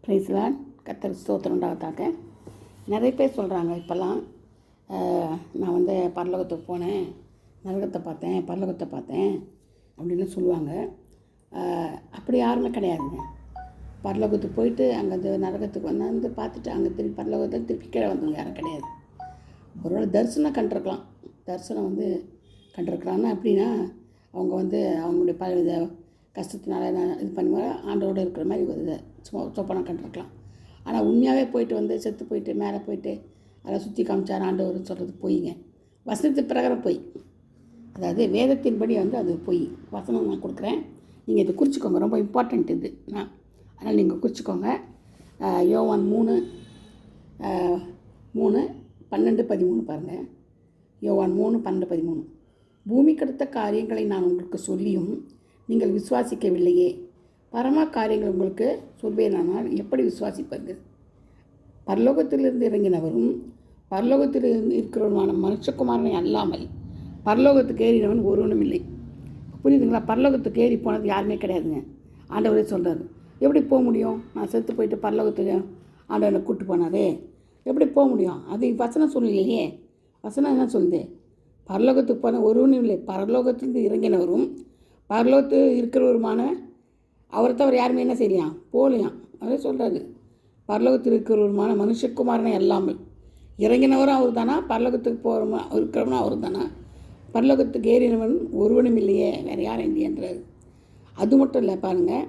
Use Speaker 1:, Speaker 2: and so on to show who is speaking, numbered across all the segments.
Speaker 1: பிரைஸ்லான் கர்த்தர் ஸ்தோத்திரம் உண்டாவதாக. நிறைய பேர் சொல்கிறாங்க இப்போல்லாம், நான் வந்து பரலோகத்துக்கு போனேன், நரகத்தை பார்த்தேன், பரலோகத்தை பார்த்தேன் அப்படின்னு சொல்லுவாங்க. அப்படி யாருமே கிடையாதுங்க. பரலோகத்துக்கு போயிட்டு அங்கே நரகத்துக்கு வந்து பார்த்துட்டு அங்கே திருப்பி பரலோகத்தை திருப்பி கீழே வந்தவங்க யாரும் கிடையாது. ஒருவேளை தரிசனம் கண்டிருக்கலாம். தரிசனம் வந்து கண்டிருக்கிறாங்கன்னா அப்படின்னா அவங்க வந்து அவங்களுடைய பல கஷ்டத்தினால நான் இது பண்ணுவேன் ஆண்டோடு இருக்கிற மாதிரி ஒரு சொப்பனம் கண்டிருக்கலாம். ஆனால் உண்மையாகவே போயிட்டு வந்து செத்து போயிட்டு மேலே போயிட்டு அதை சுற்றி காமிச்சார் ஆண்டவர் சொல்கிறது பொய்ங்க. வசனத்து பிரகாரம் பொய், அதாவது வேதத்தின்படி வந்து அது பொய். வசனம் நான் கொடுக்குறேன், நீங்கள் இதை குறிச்சிக்கோங்க, ரொம்ப இம்பார்ட்டண்ட் இது நான், அதனால் நீங்கள் குறிச்சிக்கோங்க. யோவான் 3:12-13 பாருங்கள். யோவான் 3:12-13. பூமிக்கடுத்த காரியங்களை நான் உங்களுக்கு சொல்லியும் நீங்கள் விசுவாசிக்கவில்லையே, பரம காரியங்கள் உங்களுக்கு சொல்வேனானால் எப்படி விசுவாசிப்பார்கள்? பரலோகத்திலிருந்து இறங்கினவரும் பரலோகத்தில் இருக்கிறவருமான மனுஷகுமாரனை அல்லாமல் பரலோகத்துக்கு ஏறினவன் ஒருவனும் இல்லை. புரியுதுங்களா? பரலோகத்துக்கு ஏறி போனது யாருமே கிடையாதுங்க. ஆண்டவரே சொல்கிறார். எப்படி போக முடியும்? நான் செத்து போயிட்டு பரலோகத்துக்கு ஆண்டவனை கூப்பிட்டு போனாரே, எப்படி போக முடியும்? அது வசனம் சொல்லலையே. வசனம் என்ன சொல்லுது? பரலோகத்துக்கு போன ஒருவனும் இல்லை, பரலோகத்திலிருந்து இறங்கினவரும் பரலோகத்தில் இருக்கிறவருமான அவரை தவிர யாருமே என்ன செய்யலாம் போகலையாம். அதே சொல்கிறாரு, பரலோகத்தில் இருக்கிறவருமான மனுஷகுமாரனை அல்லாமல். இறங்கினவரும் அவர் தானா, பரலோகத்துக்கு போகிறவன் இருக்கிறவனும் அவர் தானா, பரலோகத்துக்கு ஏறினவன் ஒருவனும் இல்லையே, வேறு யாரும் இல்லையன்றார். அது மட்டும் இல்லை பாருங்கள்,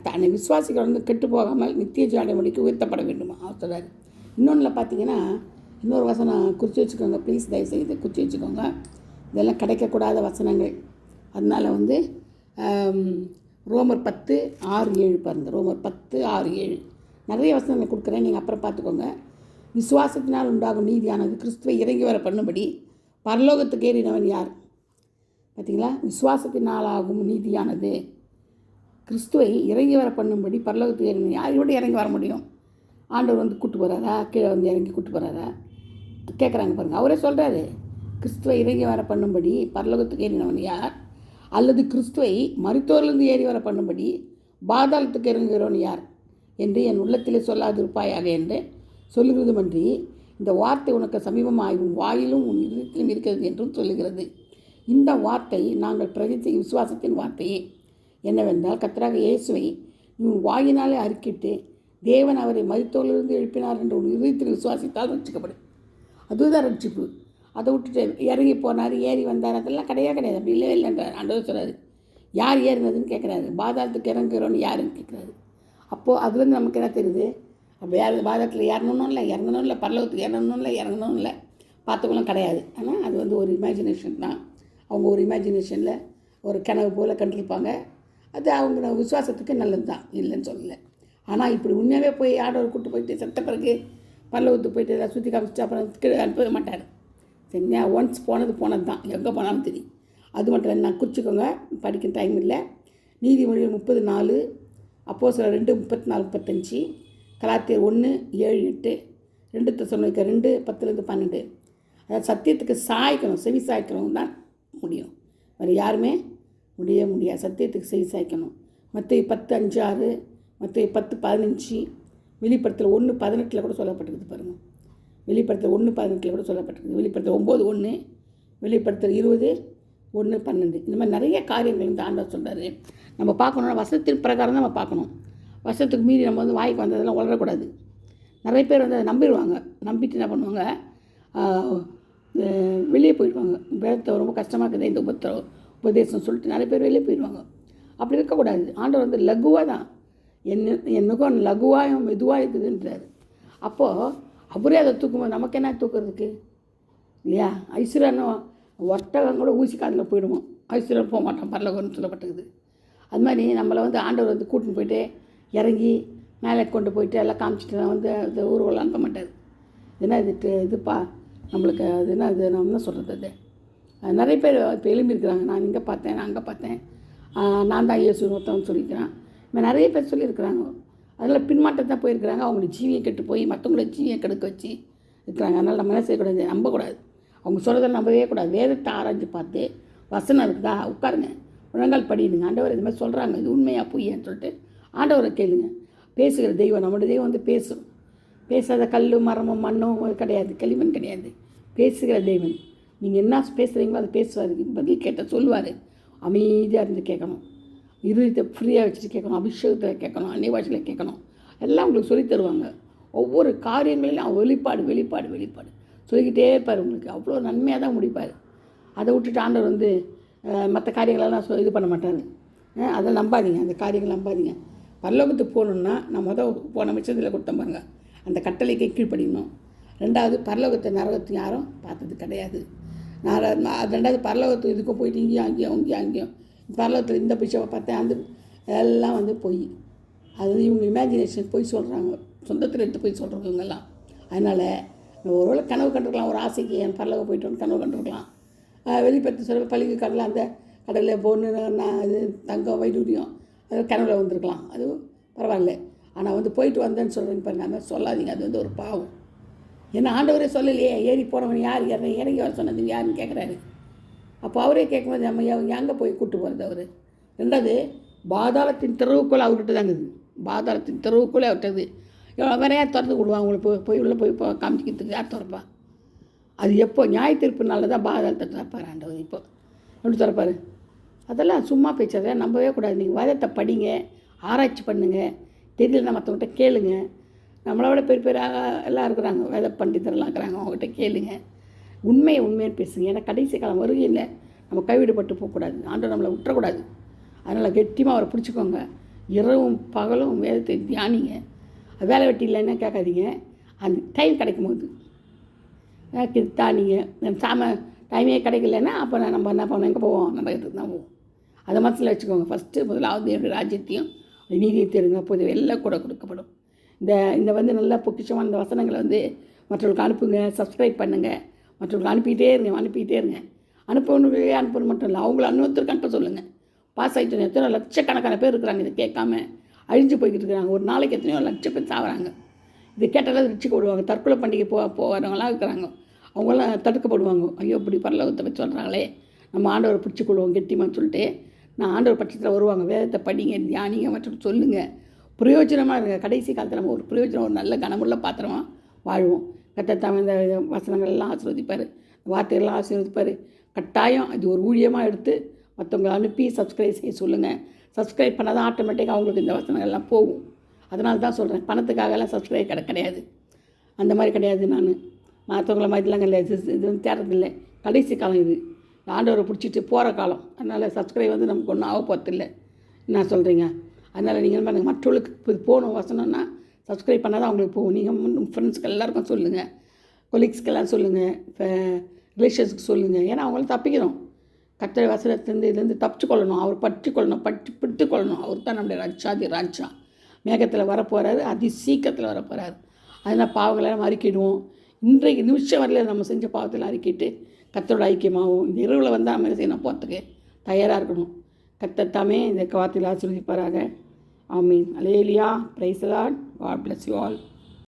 Speaker 1: தன்னை விசுவாசிகள் வந்து கெட்டு போகாமல் நித்திய ஜீவனை முடிக்க உயர்த்தப்பட வேண்டுமா அவர் சொல்கிறார். இன்னொன்றில் பார்த்தீங்கன்னா, இன்னொரு வசனம் குறித்து வச்சுக்கோங்க ப்ளீஸ், தயவுசெய்து குறித்து வச்சுக்கோங்க. இதெல்லாம் கிடைக்கக்கூடாத வசனங்கள். அதனால் வந்து ரோமர் 10:6-7 பாருங்கள். ரோமர் 10:6-7 நிறைய வசனங்கள் கொடுக்குறேன், நீங்கள் அப்புறம் பார்த்துக்கோங்க. விசுவாசத்தினால் உண்டாகும் நீதியானது கிறிஸ்துவை இறங்கி வர பண்ணும்படி பரலோகத்துக்கு ஏறினவன் யார்? பார்த்தீங்களா? விசுவாசத்தினாலாகும் நீதியானது கிறிஸ்துவை இறங்கி வர பண்ணும்படி பரலோகத்துக்கு ஏறினவன் யார்? இவட இறங்கி வர முடியும்? ஆண்டவர் வந்து கூப்பிட்டு போகிறாரா? கீழே வந்து இறங்கி கூப்பிட்டு போகிறாரா கேட்குறாங்க பாருங்கள். அவரே சொல்கிறாரு, கிறிஸ்துவை இறங்கி வர பண்ணும்படி பரலோகத்துக்கு ஏறினவன் யார்? அல்லது கிறிஸ்துவை மரித்தோரிலிருந்து ஏறி வர பண்ணும்படி பாதாளத்துக்கு இறங்குகிறவன் யார் என்று என் உள்ளத்திலே சொல்லாதிருப்பாயாக என்று சொல்லுகிறதுமன்றி இந்த வார்த்தை உனக்கு சமீபமாய் உன் வாயிலும் உன் இதயத்திலும் இருக்கிறது என்றும் சொல்லுகிறது. இந்த வார்த்தை நாங்கள் பிரதித்த விசுவாசத்தின் வார்த்தையே என்னவென்றால், கர்த்தராக இயேசுவை உன் வாயினாலே அறிக்கிட்டு தேவன் அவரை மரித்தோரிலிருந்து எழுப்பினார் என்று உன் இதயத்தில் விசுவாசித்தால் ரட்சிக்கப்படும். அதுதான் ரட்சிப்பு. அதை விட்டுட்டு இறங்கி போனார், ஏறி வந்தார், அதெல்லாம் கிடையாது. அப்படி இல்லவே இல்லைன்றார். ஆண்டவர் சொல்கிறாரு. யார் ஏறினதுன்னு கேட்குறாரு. பாதாளத்துக்கு இறங்குறோன்னு யாருன்னு கேட்குறாரு. அப்போது அதுலேருந்து நமக்கு என்ன தெரியுது? அப்போ யார் பாதாளத்தில் இறங்கணும் இல்லை, பரலோகத்துக்கு இறங்கணும் இல்லை பார்த்துக்கலாம் கிடையாது. ஆனால் அது வந்து ஒரு இமேஜினேஷன் தான். அவங்க ஒரு இமேஜினேஷனில் ஒரு கனவு போல் கண்டிருப்பாங்க. அது அவங்க விசுவாசத்துக்கு நல்லது தான், இல்லைன்னு சொல்லலை. ஆனால் இப்படி உண்மையாகவே போய் ஆண்டவர் கூப்பிட்டு போயிட்டு செத்த பிறகு பரலோகத்துக்கு போயிட்டு எதாவது சுற்றி காமிச்சு அப்புறம் அனுப்பவே மாட்டார். சரிங்களா? ஒன்ஸ் போனது தான், எங்கே போனாலும் தெரியும். அது மட்டும் இல்லை, நான் குறிச்சிக்கோங்க, படிக்க டைம் இல்லை. நீதிமொழிகள் 30:4, அப்போஸ்தலர் 2:34-35, கலாத்தியர் 1:7-8, 2 தெசலோனிக்கர் 2:10-12. அதாவது சத்தியத்துக்கு சாய்க்கணும், செவி சாய்க்கணும் தான் முடியும். வேறு யாருமே முடியாது. சத்தியத்துக்கு செவி சாய்க்கணும். மத்தேயு 10:5-6, மத்தேயு 10:15, வெளிப்படுத்தல் 1:18 கூட சொல்லப்பட்டிருக்குது பாருங்கள். வெளிப்படுத்தல் 1:18 கூட சொல்லப்பட்டிருக்கு. வெளிப்படுத்தல் 9:1, வெளிப்படுத்தல் 20:1-12. இந்த மாதிரி நிறைய காரியங்கள் வந்து ஆண்டவர் சொல்கிறாரு. நம்ம பார்க்கணுன்னா வசனத்தின் பிரகாரம் தான் நம்ம பார்க்கணும். வசனத்துக்கு மீறி நம்ம வந்து வாய்க்கு வந்ததெல்லாம் வளரக்கூடாது. நிறைய பேர் வந்து அதை நம்பிடுவாங்க. நம்பிட்டு என்ன பண்ணுவாங்க, வெளியே போயிடுவாங்க. வேதத்தை ரொம்ப கஷ்டமாக இருக்குது இந்த உபதேசம் சொல்லிட்டு நிறைய பேர் வெளியே போயிடுவாங்க. அப்படி இருக்கக்கூடாது. ஆண்டவர் வந்து லகுவாக தான், என்னக்கும் லகுவாக மெதுவாக இருக்குதுன்றார். அப்போது அவரே அதை தூக்கும்போது நமக்கு என்ன தூக்குறதுக்கு இல்லையா? ஐஸ்வர்யானோ ஒட்டகம் கூட ஊசி காதில் போயிடுவோம், ஐஸ்வர்யா போக மாட்டோம் பரலோகம்னு சொல்லப்பட்டிருக்குது. அது மாதிரி நம்மளை வந்து ஆண்டவர் வந்து கூட்டின்னு போயிட்டு இறங்கி மேலே கொண்டு போயிட்டு எல்லாம் காமிச்சிட்டு வந்து அந்த ஊர்வலம் அனுப்ப மாட்டார். ஏன்னா இதுப்பா நம்மளுக்கு அது என்ன, அது நம்ம என்ன சொல்கிறது, அது நிறைய பேர் இப்போ எழும்பியிருக்கிறாங்க. நான் இங்கே பார்த்தேன், நான் அங்கே பார்த்தேன், நான் தான் இயேசு ஒருத்தவன் சொல்லியிருக்கிறான். இப்போ நிறைய பேர் சொல்லியிருக்கிறாங்க. அதில் பின்மாற்றத்தான் போயிருக்கிறாங்க. அவங்களோட ஜீவியை கெட்டு போய் மற்றவங்களோட ஜீவியை கெடுக்க வச்சு இருக்கிறாங்க. அதனால் நம்ம என்ன செய்யக்கூடாது, நம்பக்கூடாது. அவங்க சொல்கிறத நம்பவே கூடாது. வேதத்தை ஆராய்ஞ்சு பார்த்து வசனம் இருக்குதா உட்காருங்க, முழங்கால் படிடுங்க. ஆண்டவர் இது மாதிரி சொல்கிறாங்க, இது உண்மையாக பொய்யான்னு சொல்லிட்டு ஆண்டவரை கேளுங்க. பேசுகிற தெய்வம். நம்முடைய தெய்வம் வந்து பேசும். பேசாத கல் மரமும் மண்ணும் கிடையாது, களிமண் கிடையாது. பேசுகிற தெய்வன். நீங்கள் என்ன பேசுகிறீங்களோ அதை பேசுவார், பதில் கேட்ட சொல்லுவார். அமைதியாக இருந்து கேட்கணும், இருதயத்தை ஃப்ரீயாக வச்சுட்டு கேட்கணும், அபிஷேகத்தில் கேட்கணும், அந்நிய பாஷையில் கேட்கணும். எல்லாம் உங்களுக்கு சொல்லித் தருவாங்க. ஒவ்வொரு காரியங்களிலும் வெளிப்பாடு வெளிப்பாடு வெளிப்பாடு சொல்லிக்கிட்டே இருப்பார். உங்களுக்கு அவ்வளோ நன்மையாக தான் முடிப்பார். அதை விட்டுட்டு ஆண்டவர் வந்து மற்ற காரியங்களெல்லாம் இது பண்ண மாட்டார். அதை நம்பாதீங்க, அந்த காரியங்கள் நம்பாதீங்க. பரலோகத்துக்கு போகணுன்னா நான் போன மிச்சத்தில் கொடுத்த பாருங்க, அந்த கட்டளைக்கு கீழ்ப்படிக்கணும். ரெண்டாவது, பரலோகத்தை நரகத்தை யாரும் பார்த்தது கிடையாது. ரெண்டாவது, பரலோகத்துக்கு இதுக்கும் போயிட்டு இங்கேயும் பரலோகத்தில் இந்த பிச்சை பார்த்தேன், அந்த எல்லாம் வந்து பொய். அது இவங்க இமேஜினேஷன் போய் சொல்கிறாங்க, சொந்தத்தில் எடுத்து போய் சொல்கிறவங்க இவங்கெல்லாம். அதனால் ஒருவேளை கனவு கண்டிருக்கலாம், ஒரு ஆசைக்கு என் பரலோகம் போய்ட்டு வந்து கனவு கண்டிருக்கலாம். வெளிப்பட்டு சொல்ல பள்ளிக்கு கடலில் அந்த கடலில் பொண்ணு இது தங்கம் வைடூரியம் அது கனவில் வந்திருக்கலாம், அது பரவாயில்ல. ஆனால் வந்து போயிட்டு வந்தேன்னு சொல்கிறேன்னு பாருங்க, அந்த மாதிரி சொல்லாதீங்க. அது வந்து ஒரு பாவம். ஏன்னா ஆண்டவரே சொல்லலையே, ஏறி போனவன் யார் இறங்கி வர சொன்னது யாருன்னு கேட்குறாரு. அப்போ அவரே கேட்கும்போது நம்ம எங்கே போய் கூப்பிட்டு போகிறது அவர்? ரெண்டாவது, பாதாளத்தின் திறவுக்குள்ளே அவர்கிட்ட தாங்க இருக்குது. பாதாளத்தின் திறவுக்குள்ளே அவர்கிட்டது வேற யார் திறந்து விடுவாங்க? உங்களுக்கு போய் உள்ளே போய் காமிச்சிக்கிறதுக்கு யார் திறப்பா? அது எப்போ நியாய தீர்ப்புனால தான் பாதாளத்தை திறப்பார் ஆண்டவர். இப்போ எப்படி திறப்பார்? அதெல்லாம் சும்மா பேச்சாத நம்பவே கூடாது. நீங்கள் வேதத்தை படிங்க, ஆராய்ச்சி பண்ணுங்கள், தெரியலன்னா மற்றவங்கள்ட்ட கேளுங்க. நம்மளை விட பெரிய எல்லாம் இருக்கிறாங்க, வேத பண்டிதரெல்லாம் இருக்கிறாங்க, அவங்ககிட்ட கேளுங்க. உண்மைன்னு பேசுங்க. ஏன்னா கடைசி காலம் வருகையில் நம்ம கைவிடப்பட்டு போகக்கூடாது, ஆண்டவர் நம்மளை விட்டுறக்கூடாது. அதனால் கெட்டியமாக அவரை பிடிச்சிக்கோங்க. இரவும் பகலும் வேதத்தை தியானிங்க. வேலை வெட்டி இல்லைன்னா கேட்காதீங்க, அந்த டைம் கிடைக்கும் போது தானிங்க. டைமே கிடைக்கலன்னா அப்போ நம்ம என்ன பண்ணோம், எங்கே போவோம்? நம்ம இடத்துக்கு தான் போவோம். அதை மனசில் வச்சுக்கோங்க. முதலாவது என்னுடைய ராஜ்யத்தையும் நீதியை தேடுங்க, அப்போது எல்லாம் கூட கொடுக்கப்படும். இந்த வந்து நல்ல பொக்கிஷமான இந்த வசனங்களை வந்து மற்றவர்களுக்கு அனுப்புங்க, சப்ஸ்கிரைப் பண்ணுங்கள், மற்றவர்களுக்கு அனுப்பிட்டே இருங்க. அனுப்பணும் மட்டும் இல்லை, அவங்கள இன்னொருத்தருக்கு அனுப்ப சொல்லுங்கள். பாஸ் ஆகிட்டு எத்தனை லட்சக்கணக்கான பேர் இருக்கிறாங்க, இதை கேட்காம அழிஞ்சு போய்கிட்டு இருக்கிறாங்க. ஒரு நாளைக்கு எத்தனையோ லட்சம் பேர் சாகுறாங்க. இது கேட்டாலும் ரட்சிக்கப்படுவாங்க. தற்கொலை பண்டிகை போகிறவங்களாம் இருக்கிறாங்க, அவங்களாம் தடுக்கப்படுவாங்க. ஐயோ இப்படி பரலோகத்தை பற்றி சொல்கிறாங்களே, நம்ம ஆண்டவரை பிடிச்சிக்கொள்வோம் கெட்டிமான்னு சொல்லிட்டு நான் ஆண்டவர் பட்சத்தில் வருவாங்க. வேதத்தை படிங்க, தியானிங்க, மற்றும் சொல்லுங்கள். பிரயோஜனமாக இருங்க. கடைசி காலத்தில் நம்ம ஒரு பிரயோஜனம், ஒரு நல்ல கனமுள்ள பாத்திரமாக வாழ்வோம். கத்தத்தாம இந்த வசனங்கள் எல்லாம் ஆசீர்வதிப்பார், வார்த்தைகள்லாம் ஆசீர்வதிப்பார். கட்டாயம் இது ஒரு ஊழியமாக எடுத்து மற்றவங்களை அனுப்பி சப்ஸ்கிரைப் செய்ய சொல்லுங்கள். சப்ஸ்கிரைப் பண்ணால் தான் ஆட்டோமேட்டிக்காக அவங்களுக்கு இந்த வசனங்கள்லாம் போகும். அதனால தான் சொல்கிறேன், பணத்துக்காகலாம் சப்ஸ்கிரைப் கிடையாது, அந்த மாதிரி கிடையாது. நான் மற்றவங்கள மாதிரிலாம் கிடையாது, இது வந்து தேடுறதில்லை. கடைசி காலம் இது, ஆண்டவரை பிடிச்சிட்டு போகிற காலம். அதனால் சப்ஸ்கிரைப் வந்து நமக்கு ஒன்றும் ஆக போகிறதில்லை. என்ன சொல்கிறீங்க? அதனால் நீங்கள் பாருங்கள், மற்றவர்களுக்கு போகணும் வசனம்னா சப்ஸ்கிரைப் பண்ணால் தான் அவங்களுக்கு போகும். நீங்கள் ஃப்ரெண்ட்ஸ்க்கு எல்லாருக்கும் சொல்லுங்கள், கொலீக்ஸ்க்கெல்லாம் சொல்லுங்கள், ரிலேஷன்ஸுக்கு சொல்லுங்கள். ஏன்னா அவங்களும் தப்பிக்கணும். கர்த்தர் வசனத்திலேருந்து இதுலேருந்து தப்பிச்சுக்கொள்ளணும், அவர் பிடித்துக்கொள்ளணும். அவர் தான் நம்முடைய ராஜா. மேகத்தில் வரப்போகிறாரு, அதி சீக்கிரத்தில் வரப்போகிறாரு. அதனால் பாவங்களெல்லாம் அறிக்கிடுவோம். இன்றைக்கு நிமிஷம் வரல நம்ம செஞ்ச பாவத்தில் அறிக்கிட்டு கர்த்தரோட ஐக்கியமாகவும் இந்த இரவில் வந்தால் நம்ம செய்யணும், போகிறதுக்கு தயாராக இருக்கணும். கர்த்தர் தாமே இந்த வார்த்தையில் ஆசீர்வதிப்பாராக. ஆமீன். Hallelujah. Praise the Lord. God bless you all.